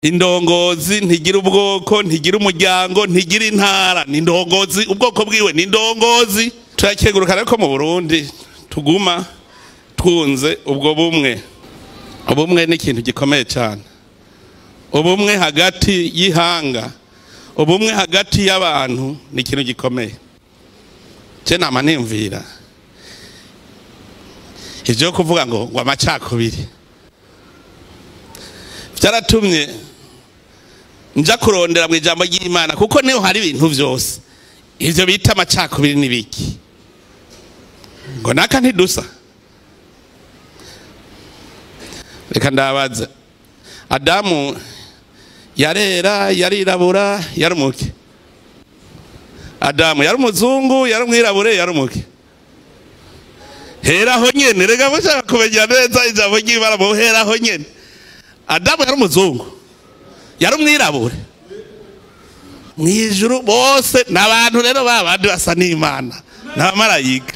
indongozi ntigira ubwoko, ntigira umuryango, ntigira intara, ni indongozi, ubwoko bwiwe ni indongozi. Turakengurukana ko mu Burundi tuguma twunze ubwo bumwe. Ubumwe ni ikintu gikomeye cyane. Ubumwe hagati y'ihanga, ubumwe hagati y'abantu ni ikintu gikomeye. Je nama nimvira ivyo kuvuga ngo amacakubiri byaratumye nja kurondera mu ijambo ry'Imana, kuko niho hari ibintu vyose ivyo bita amacakubiri nibiki, ngo naka ntidusa. Reka ndabaza, Adamu yarera, yarirabura, yarumuke? Adamu yari umuzungu, yari umwirabure, yarumuke? Heraho nyene, rega mushaka kumenya neza ijambo ry'Imana mu heraho nyene. Adamu yari umuzungu, yari umwirabure, mwijuru bose n'abantu rero babandi basa n'Imana n'abamarayika.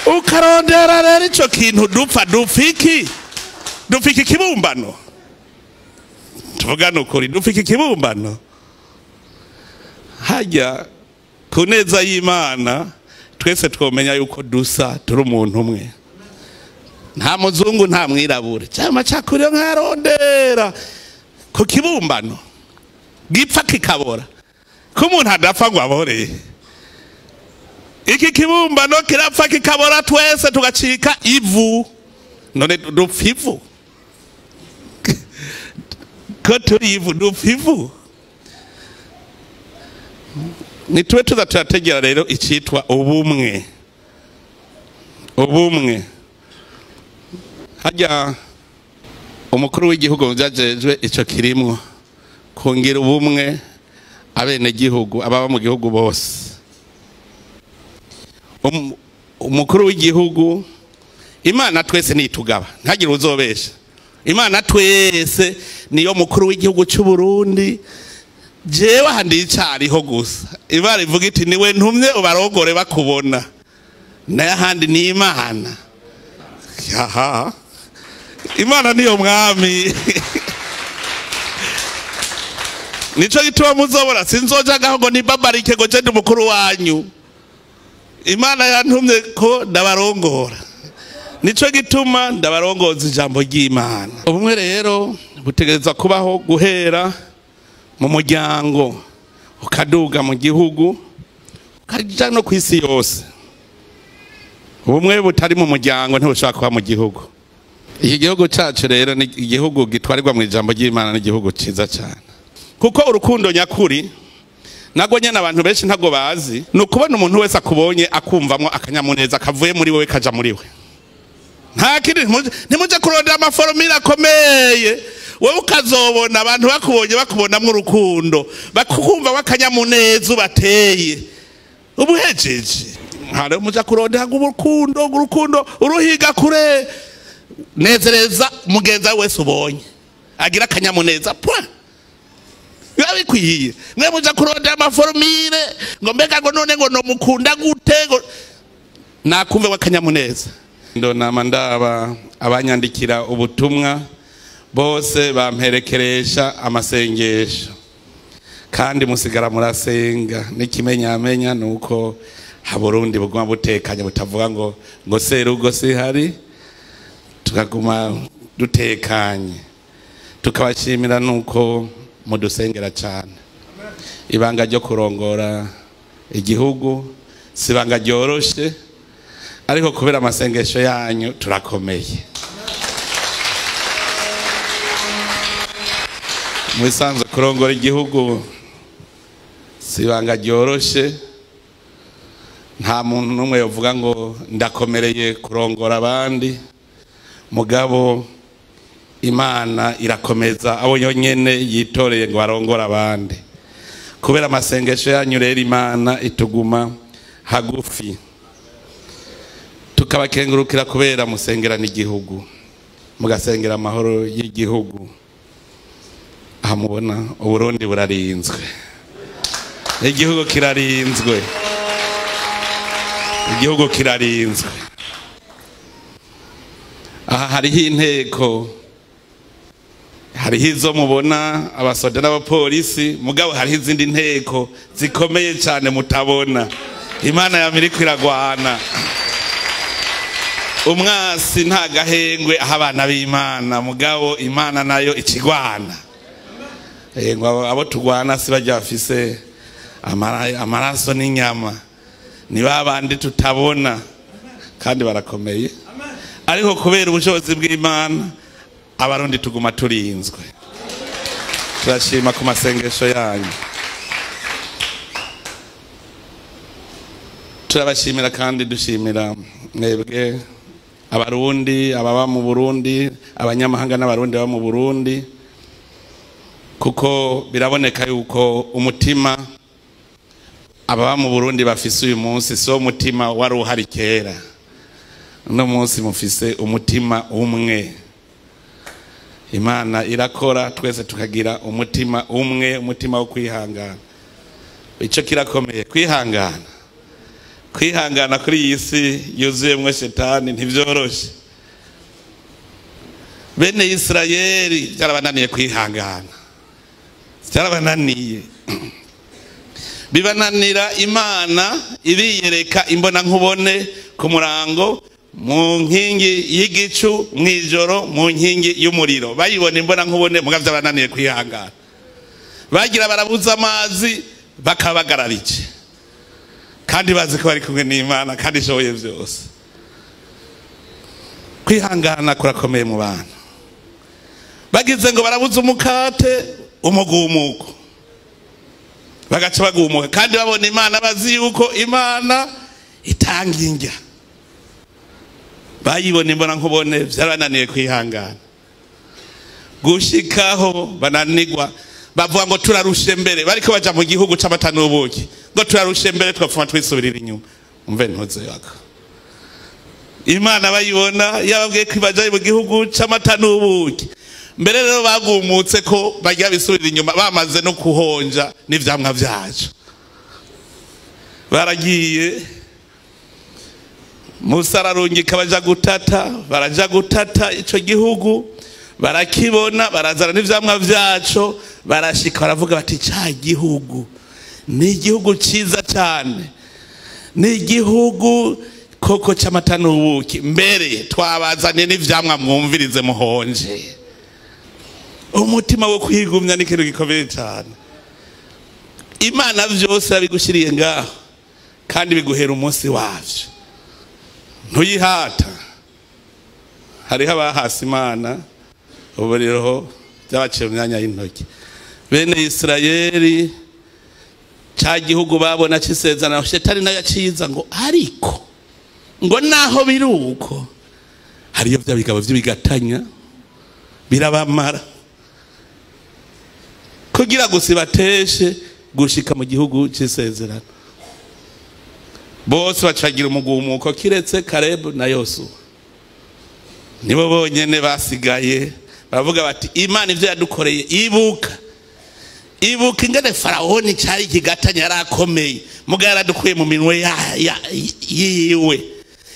Ukarondera rero ico kintu dupfiki kibumbano. Tuvugana ukuri, dupfiki kibumbano. Hajya kuneza y'Imana twese twomenya yuko dusa, turi umuntu umwe. Nta muzungu nta mwirabure, cyama cyakuryo nkarondera ku kibumbano gipfa kikabora, ko umuntu adapfa ngo abore. Iki kibumbano kirapfa kikabora, twese tugacika ivu. None dupfa ivu ko turi ivu, dupfa ivu. Nitwe tuzategera rero icitwa ubumwe. Ubumwe hajya umukuru w'igihugu byajejwe ico kirimwo kongira ubumwe abene gihugu, ababa mu gihugu bose. Umukuru w'igihugu, Imana twese nitugaba, ntagire uzobesha. Imana twese niyo mukuru w'igihugu cy'u Burundi. Jewe handi icariho gusa Imana ivuga iti niwe ntumye ubarogore bakubona, naye handi ni Imana. Yaha, Imana niyo mwami. Nico gituma muzobora sinzoja gaho ngo nibabarike ngo je ndi mukuru wanyu. Imana yantumye ko ndabarongora, nico gituma ndabarongoza ijambo ry'Imana. Ubumwe rero butegereza kubaho guhera mu muryango, ukaduga mu gihugu, ukaja no kwisi yose. Ubumwe butari mu muryango ntibushobora kuba mu gihugu. Iki gihugu cyacu rero ni igihugu gitwarirwa mu ijambo ry'Imana, ni igihugu ciza cyane, kuko urukundo nyakuri nago nyene abantu benshi ntago bazi, nukubona umuntu wese akubonye akumvamwo akanyamuneza kavuye muri wewe kaja muri we. Nta kindi ntimuje kurondera amaforomire akomeye, wewe ukazobona abantu bakubonamwo urukundo, bakukumva wakanyamuneza ubateye ubuhejeje. Hare muja kurondera urukundo uruhiga kure, nezereza mugenza wese ubonye agira akanyamuneza point. Yabikwiye mwe muja kurondera amaforomire ngo mbega ngo none ngo no mukunda gute ngo nakumve wakanyamuneza. Ndo namandaba abanyandikira ubutumwa bose bamperekeresha amasengesho, kandi musigara murasenga. N'ikimenyamenya nuko Burundi buguma butekanye, butavuga ngo serugo sihari, tukaguma dutekanye. Tukabashimira nuko mudusengera cyane. Ibanga ryo kurongora igihugu sibanga ryoroshe, ariko kubera amasengesho yanyu turakomeye. Mwisanze kurongora igihugu sibanga ryoroshe. Nta muntu numwe yovuga ngo ndakomereye kurongora abandi, mugabo Imana irakomeza abo yonyene yitoreye ngo arongora abandi. Kubera amasengesho yanyu rero Imana ituguma hagufi. Tukabakengurukira kubera musengera n'igihugu, mugasengera amahoro y'igihugu. Aha mubona Uburundi burarinzwe, igihugu kirarinzwe, igihugu kirarinzwe. Aha hariho inteko hariho izo mubona abasoda n'abapolisi mugabo hariho izindi nteko zikomeye cyane mutabona. Imana yamiriko iragwana. Umwasi nta gahengwe aho abana b'Imana mugabo Imana nayo ikigwana. Ngo abo tugwana si bajya bafise amaraso n'inyama, ni babandi tutabona kandi barakomeye. Ariko kubera ubushobozi bw'Imana abarundi tuguma turinzwe. Turashima ku masengesho yanyu. Turabashimira kandi dushimira mwebwe abarundi, ababa mu Burundi, abanyamahanga n'abarundi baba mu Burundi, kuko biraboneka yuko umutima ababa mu Burundi bafise uyu munsi so umutima wari uhari kera. Uno munsi mufise umutima umwe. Imana irakora twese tukagira umutima umwe, umutima wo kwihangana. Ico kirakomeye, kwihangana. Kwihangana kuri iyi si yuzuyemwe shetani ntivyoroshe. Bene Israeli byarabananiye kwihangana, byarabananiye. Bibananira Imana ibiyereka imbona nkubone ku murango, mu nkingi y'igicu, mwijoro mu nkingi y'umuriro. Bayibona imbona nkubone mugavye abananiye kwihangana. Bagira barabuza amazi bakabagararije, kandi bazi ko bari kumwe n'Imana kandi ishoboye byose. Kwihangana kurakomeye mu bantu. Bagize ngo barabuza umukate, umugumuko bagaca bagumuka, kandi babona Imana bazi yuko Imana itanga indya. Bayibona imbona nkubone byarabananiye kwihangana, gushikaho bananirwa bavuga ngo turarushe mbere. Bariko baja mu gihugu c'amata n'ubuki ngo turarushe mbere twapfuma twisubirira inyuma. Umve ntuze yako Imana bayibona yababwiye kwibaja mu gihugu c'amata n'ubuki. Mbere rero bagumutse ko bagira bisubirira inyuma, bamaze no kuhonja n'ivyamwa vyacu. Baragiye Musa ararungika baja gutata, baraja gutata ico gihugu, barakibona, barazana n'ivyamwa vyacu, barashika baravuga bati ca gihugu ni igihugu ciza cyane, ni igihugu koko c'amata n'ubuki, mbere twabazanye n'ivyamwa mwumvirize muhonje. Umutima wo kwigumya ni ikintu gikomeye cyane. Imana vyose yabigushiriye ngaho kandi biguhera umunsi wavyo, ntuyihata. Hariho abahasi Imana ubu rero byabaciye mu myanya y'intoki. Bene Israeli ca gihugu babona cisezerano shetani nayo aciza ngo ariko ngo naho biruko hariyo bya bigabo by'ibigatanya birabamara kugira gusibateshe gushika mu gihugu cisezerano. Bose bacagira umugumuko kiretse Kalebu na Yosuwa, nibo bonyene basigaye. Baravuga bati Imana ivyo yadukoreye ibuka, ibuka ingene Faraoni cyari ikigatanya yarakomeye, muga yaradukuye mu minwe yiwe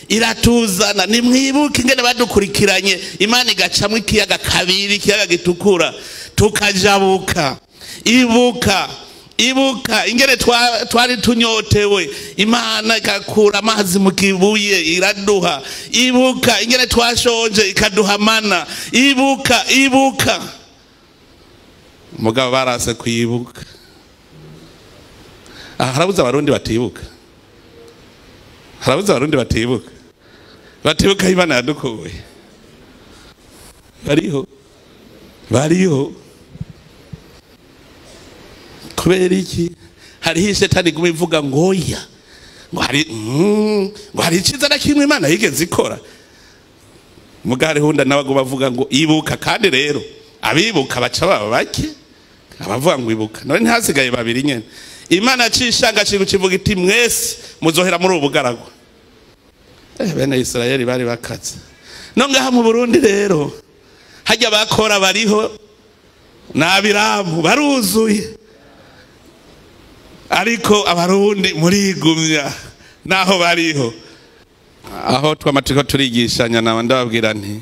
iratuzana. Nimwibuka ingene badukurikiranye, Imana igacamwe ikiyaga kabiri, ikiyaga gitukura tukajabuka. Ibuka, ibuka ingene twari tunyotewe, Imana ikakura amazi mu kibuye iraduha. Ibuka ingene twashonje ikaduha mana. Ibuka, ibuka. Mugabo barase kwibuka. Harabuza abarundi batibuka, harabuza abarundi batibuka, batibuka Imana yadukuye. Bariho kubera iki? Hariho shetani gumivuga ngoya ngo hari iciza na kimwe Imana yigeze ikora. Mugari hunda nabago bavuga ngo ibuka, kandi rero abibuka baca baba bake, abavuga ngo ibuka none ntihasigaye babiri nyene. Imana cishanga kintu kivuga iti mwese muzohera muri ubugaragu. Bene Israeli bari bakaze. No ngaha mu Burundi rero hajya bakora bariho n'abiramu baruzuye, ariko abarundi murigumya naho bariho. Aho twamatiko turigishanya naba ndababwira nti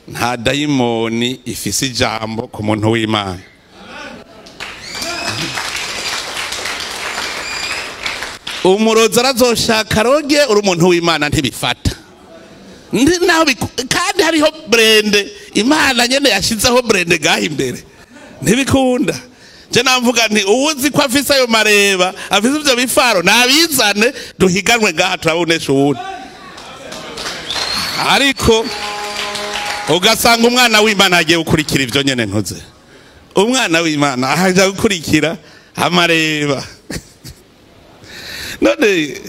nta dayimoni ifise ijambo ku muntu w'Imana. Umurozi arazoshaka aroge uri umuntu w'Imana ntibifata. Kandi hariho brende Imana nyene yashizeho brende gaha imbere ntibikunda. Je namvuga nti uwuzi ko afise ayo mareba afise ivyo bifaro nabizane duhiganwe gaha turabonesha uwundi. Ariko ugasanga umwana w'Imana agiye gukurikira ivyo nyene ntuze. Umwana w'Imana ahaja gukurikira amareba. None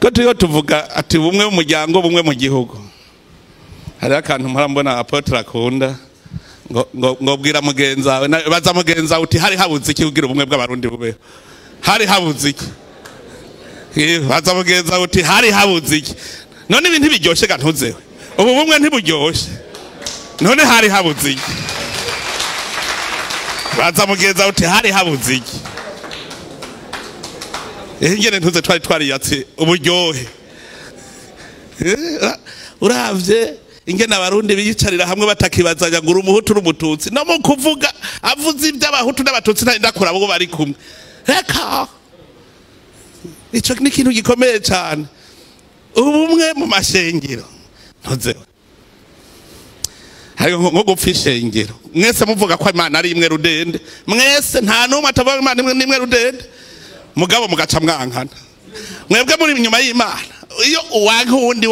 ko turiho tuvuga ati bumwe mu muryango bumwe mu gihugu. Hari akantu murambona apotre akunda ngo bwira mugenza baza mugenza uti hari habuze iki kugira ubumwe bw'abarundi bube. Hari habuze iki? Baza mugenza uti hari habuze iki? None ibintu biryoshe gantuzewe. Ubu bumwe ntiburyoshe. None hari habuze iki? Baza mugenza uti hari habuze iki? Ingene ntuze twari yatse uburyohe. Uravye ingene abarundi biyicarira hamwe batakibazanya ngo umuhutu n'umututsi no mu kuvuga avuze iby'abahutu n'abatutsi ndakora abo bari kumwe. Reka ico ni ikintu gikomeye cyane. Ubumwe mu mashengero ntuzewe. Hari nko gupfa ishengero mwese muvuga ko Imana ari imwe rudende, mwese nta numwe atavuga Imana imwe rudende, mugabo mugaca mwankana mwebwe muri inyuma y'Imana. Iyo uwanka uwundi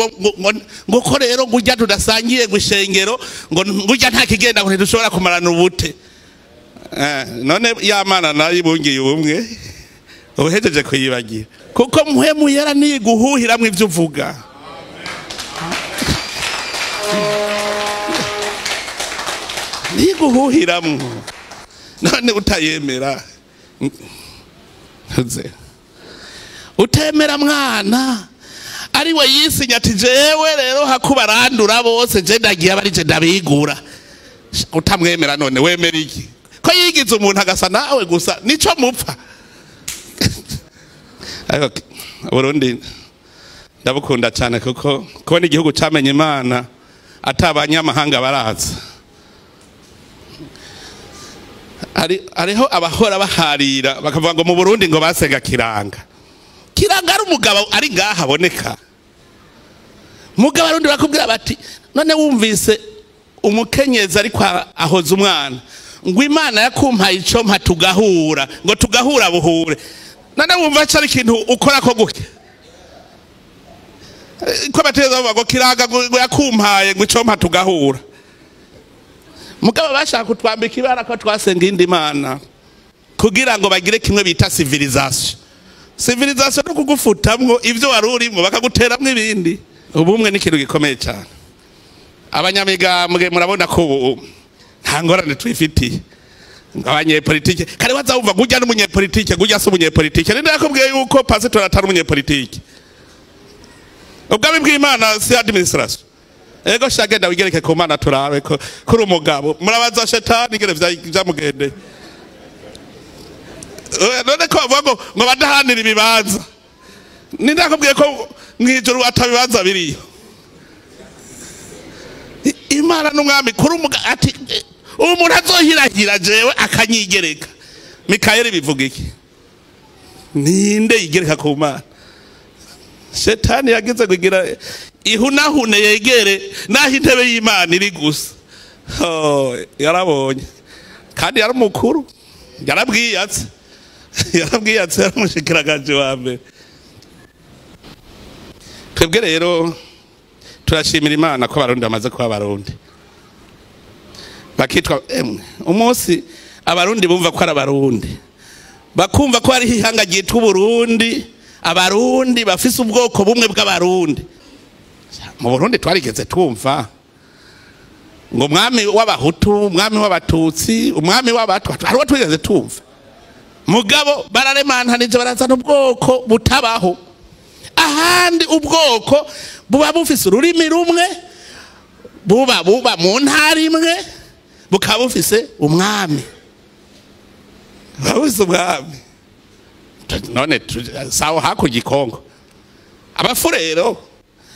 ngo ko rero ngujya tudasangiye gushengero ngo ngujya nta kigenda ngo ntidushobora kumarana ubute. None ya Mana nayibungiye ubumwe ubuhejeje kuyibagira kuko muhemu yara ni guhuhiramwe ivyo uvuga. Ni guhuhiramwe none utayemera utemera mwana ari we yisinya ati jewe rero hakubarandura bose je ndagiye abari je ndabigura. Utamwemera none wemera iki? Ko yigize umuntu agasa nawe gusa nico mupfa. Burundi ndabukunda cyane kuko kubona igihugu cyamenye Imana atabanyamahanga baraza. Ariho abahora baharira bakavuga ngo mu Burundi ngo basega kiranga. Kiranga ari umugabo ari ngaha aboneka. Mugabo arundi bakubwira bati none wumvise umukenyezi ari kwa ahoza umwana ngo Imana yakumpaye ico mpa tugahura ngo tugahura buhure. None wumva cyari ikintu ukora ko guke ko bateza ngo kiranga ngo yakumpaye ngo ico mpa tugahura. Mugabo bashaka kutwambika ibara ko twasenga indi Mana kugira ngo bagire kimwe bita civilisation. Civilisation no kugufutamwo ivyo warurimo bakaguteramwe ibindi. Ubumwe ni ikintu gikomeye cyane. Abanyamigambwe murabona ko nta ngorane twifitiye. Abanyepolitike kare wazawumva gujya n'umunyepolitike gujya se umunyepolitike. Ninde yakubwiye yuko pastor atari umunyepolitike? Ubwami bw'Imana si administration. Ego shagenda wigereke ku Mana turabe ko kuri umugabo murabaza shetani ngere vyamugende. None ko bavuga ngo badahanira ibibanza. Ninde yakubwiye ko mwijuru atabibanza biriyo? Imana n'umwami kuri umuga ati umuntu azohirahira jewe akanyigereka. Mikayeli bivuga iki? Ninde yigereka ku Mana? Shetani yagize kugira ihunahune yegere naho intebe y'Imana iri gusa. Yarabonye kandi yari umukuru yarabwiyatse yaramushikiragaje wa mbere. Twebwe rero turashimira Imana ko abarundi bamaze kuba abarundi bakitwa umunsi abarundi bumva ko ari abarundi bakumva ko ari ihanga ryitwa Burundi. Abarundi bafise ubwoko bumwe bw'abarundi. Mu Burundi twarigeze twumva ngo umwami w'abahutu, umwami w'abatutsi, umwami w'abatwa, hariho twigeze twumva. Mugabo bararemantanije barazana ubwoko butabaho. Ahandi ubwoko buba bufise ururimi rumwe, buba mu ntara imwe, bukaba bufise umwami. Bafise umwami. None sawa hakurya ikongo abafurero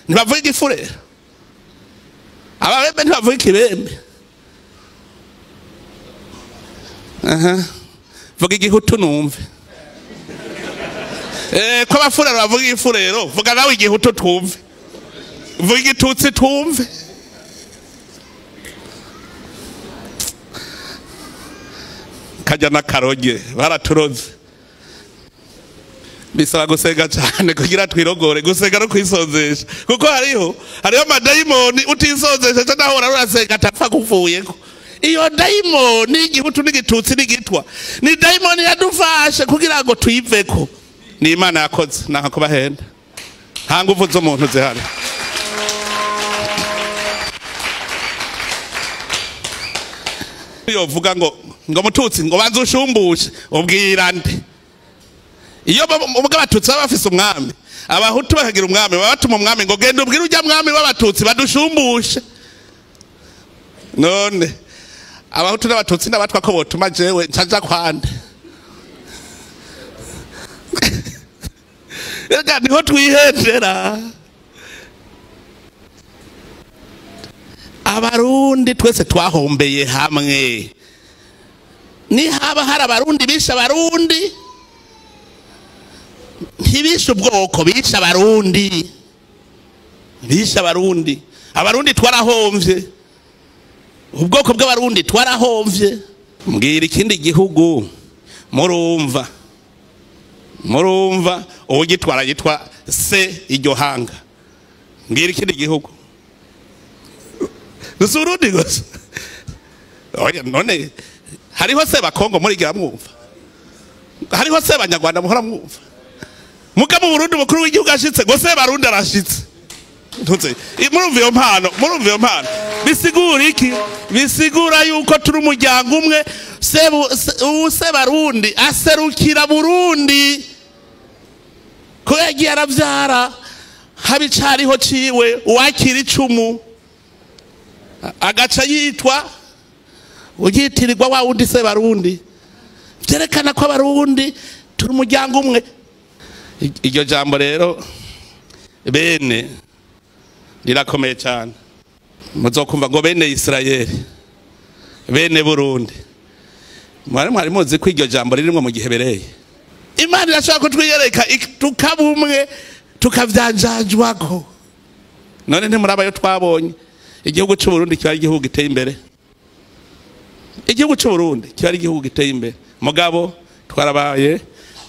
ntibavuga igifurero. ababembe ntibavuga ikibembe. Vuga igihutu numve. Ko abafurero bavuga ifurero, vuga nawe igihutu twumve. Vuga igitutsi twumve. Kajya n'akaroge baraturoze. Bisaba gusenga cyane kugira twirogore, gusenga no kwisozesha. Kuko hariho amadayimoni utisozesha cyane ahora urasenga atapfa kuvuyeko. Iyo dayimoni igihutu n'igitutsi n'igitwa ni dayimoni yadufashe kugira ngo tuyiveko. Ni Imana yakoze naka kubahenda. Nta nguvu z'umuntu zihari. Iyo vuga ngo mututsi ngo banze ushumbushe ubwira nde. Iyo ubwo abatutsi baba bafise umwami, abahutu bakagira umwami, babatuma umwami ngo genda ubwira ujya mwami w'abatutsi badushumbushe. None abahutu n'abatutsi n'abatwa ko botuma jewe ncaja kwande. Ega niho twihendera. Abarundi twese twahombeye hamwe. Ni haba hari abarundi bisha abarundi, ntibisha ubwoko bisha abarundi. Bisha abarundi. Abarundi twarahomvye. Ubwoko bw'abarundi twarahomvye. Mbwira ikindi gihugu murumva. Murumva ugitwara yitwa se iryo hanga. Mbwira ikindi gihugu. Nusurundi gusa. Oya none hariho se bakongo muri gira mwumva. Hariho se banyarwanda muhora mwumva. Muga mu Burundi umukuru w'igihugu ashitse ngo se barundi arashitse. Ntuze murumva iyo mpano. Bisigura iki? Bisigura yuko turi umuryango umwe. Se barundi aserukira Burundi. Ko yagiye aravyara habicariho ciwe uwakira icumu agaca yitwa ugitirirwa wa wundi se barundi. Byerekana ko abarundi turi umuryango umwe. Iryo jambo rero bene rirakomeye cyane. Muzokumva ngo bene Isirayeli, bene Burundi. Mwari muzi ko iryo jambo ririmo mu gihe bereye. Imana irashaka kutwiyereka tukabumwe tukavyanjajwako. None ntimuraba yo twabonye igihugu cy'u Burundi kiba igihugu giteye imbere. Igihugu cy'u Burundi kiba igihugu giteye imbere. Mugabo twarabaye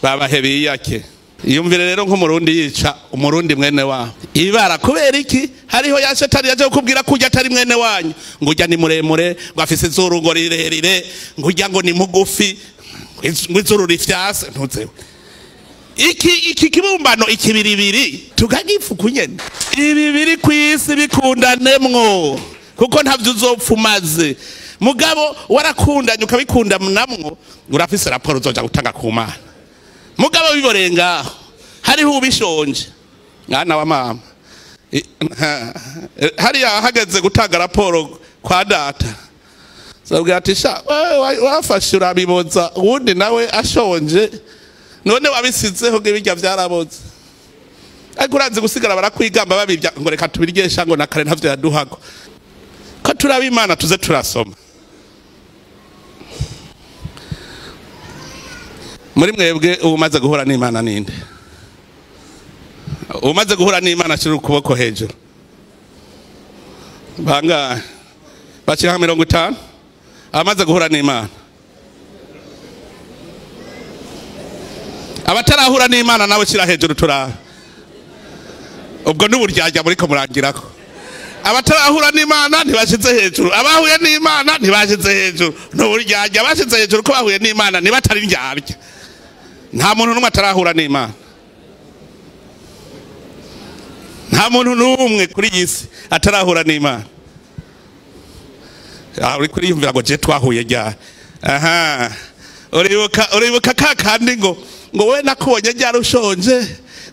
babahebiyake. Iyumvire rero nk'umurundi yica umurundi mwene wabo. Ibara kubera iki? Hariho ya shetani yaje kukubwira kujya atari mwene wanyu. Ngo ujya ni muremure, ngo afise izuru ngo rirerire, ngo ujya ngo ni mugufi, ngo izuru rifyase ntuzewe. Iki kibumbano ikibiribiri tukagifu kunyene. Ibi biri kwisi bikundanemwo kuko ntavyo uzopfumaze. Mugabo warakundanye ukabikunda namwo urafise raporo uzoja gutanga ku Mana. Mugabo biborenga hariho ubishonje mwana wa mama. Hariya hageze gutanga raporo kwa data. Sabwira ati sha wafashe urabiboza uwundi nawe ashonje none wabisizeho gebijya byaraboze. Ariko uranze gusigara barakwigamba babirya ngo reka tubirgesha ngo nakare ntavyo yaduhago. Ko turabimana tuze turasoma. Muri mwebwe umaze guhura n'Imana ninde? Umaze guhura n'Imana shira ukuboko hejuru. Banga bashira 50 amaze guhura n'Imana. Abatarahura n'Imana nawe shira hejuru turara. Ubwo n'uburyajya muri ko murangirako. Abatarahura n'Imana ntibashize hejuru. Abahuye n'Imana ntibashize hejuru. N'uburyajya bashize hejuru ko bahuye n'Imana nibatari ndyarya. Nta muntu numwe atarahura n'Imana. Nta muntu numwe kuri yisi atarahura n'Imana. Uri kuri yumvira ngo je twahuye ryari. Uribuka kakandi ngo we nakubonye ryari ushonje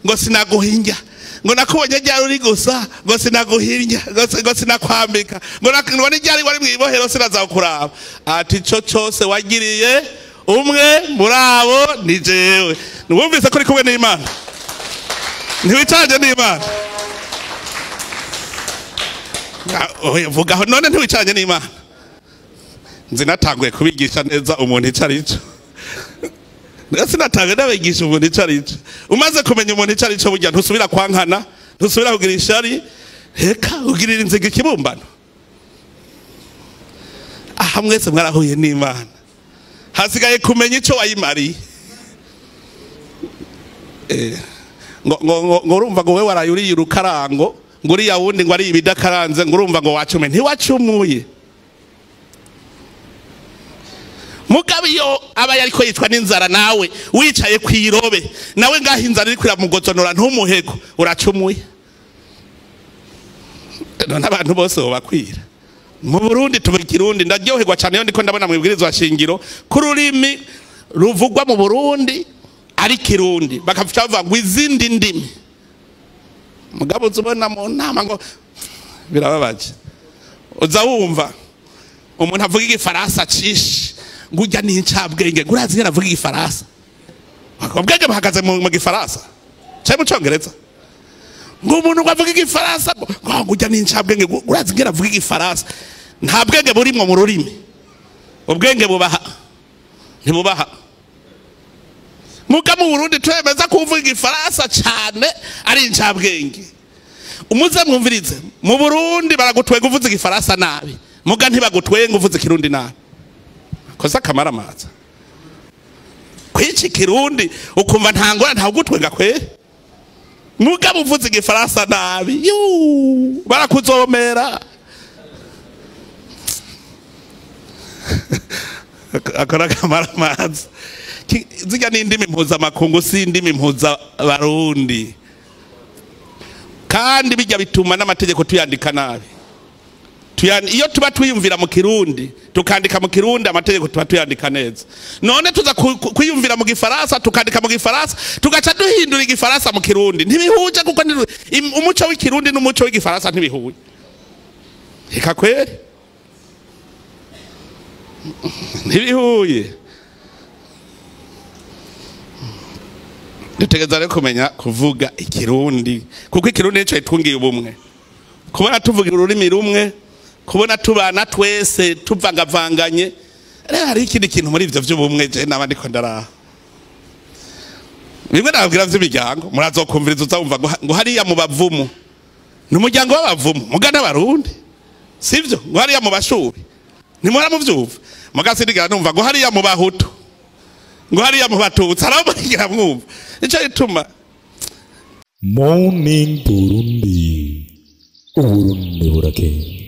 ngo sinaguhinja. Ngo nakubonye ryari uri gusa ngo sinaguhinja ngo sinakwambika. Ngo nabone ryari wari mwibohero sinazakuraba. Ati ico cyose wagiriye umwe murabo ni jewe. Numvise ko uri kumwe n'Imana. Ntiwicaje n'Imana. vuga aho none ntiwicaranye n'Imana nzi natanguye kubigisha neza umuntu icarico sinatanguye nabigisha umuntu icarico umaze kumenya umuntu icarico burya ntusubira kwankana ntusubira kugira ishari reka ugirira inziga ikibumbano aha mwese mwarahuye n'Imana hasigaye kumenya ico wayimariye ngo urumva ngo we waraye uriye urukarango ngo uriya wundi ngo ari ibidakaranze ngo urumva ngo wacume ntiwacumuye mugabo iyo aba yariko yitwa n'inzara nawe wicaye kwirobe nawe ngaho inzara iri kuramugozonora ntumuhego uracumuye none abantu bose bakwira mu Burundi tuvuga Kirundi ndaryoherwa cyane yo ndiko ndabona mu ibwirizwa shingiro kururimi ruvugwa mu Burundi ari Kirundi bakavuga ngo izindi ndimi mugabo uzubona mu nama ngo birababaje uza wumva umuntu avuga igifaransa cishi ngujya n'incabwenge gurazi ngena avuga igifaransa ubwenge bahagaze mu gifaransa cyo mu Congereza ngo umuntu avuga igifaransa ngo ngujya n'incabwenge gurazi ngena avuga igifaransa nta bwenge burimwo mu rurimi ubwenge bubaha ntibubaha muga mu Burundi twemeza kuvuga igifaransa cyane ari incabwenge umuze mwumvirize mu Burundi baragutwega uvuze igifaransa nabi muga ntibagutwenga uvuze Kirundi nabi koza kamara amaza kwici Kirundi ukumva ntangora ntagutwenga kwe muga uvuze igifaransa nabi barakuzomera akora kamara amaza zijya n'indimi mpuzamakungu si indimi mpuzabarundi kandi bijya bituma n'amategeko tuyandika nabi iyo tuba twiyumvira mu Kirundi tukandika mu Kirundi amategeko tuba tuyandika neza none tuza kwiyumvira mu gifaransa tukandika mu gifaransa tugaca duhindura igifaransa mu Kirundi ntibihuje kuko umuco w'ikirundi n'umuco w'igifaransa ntibihuje reka kweri ntibihuye dutegeza rero kumenya kuvuga ikirundi kuko ikirundi nico itungiye ubumwe kubona tuvuga ururimi rumwe kubona tubana twese tuvangavanganye rero hari ikindi kintu muri ivyo by'ubumwe je nabandi ko ndara bimwe nababwira vy'imiryango murazokumviriza uzumva ngo hariya mu bavumu n'umuryango w'abavumu mugana abarundi sivyo ngo hariya mu bashubi nimura mu vyuva mugasindigira numva ngo hariya mu bahutu ngo hariya mu batutsi aramugira mwumva nico ituma Morning Burundi Uburundi burakeye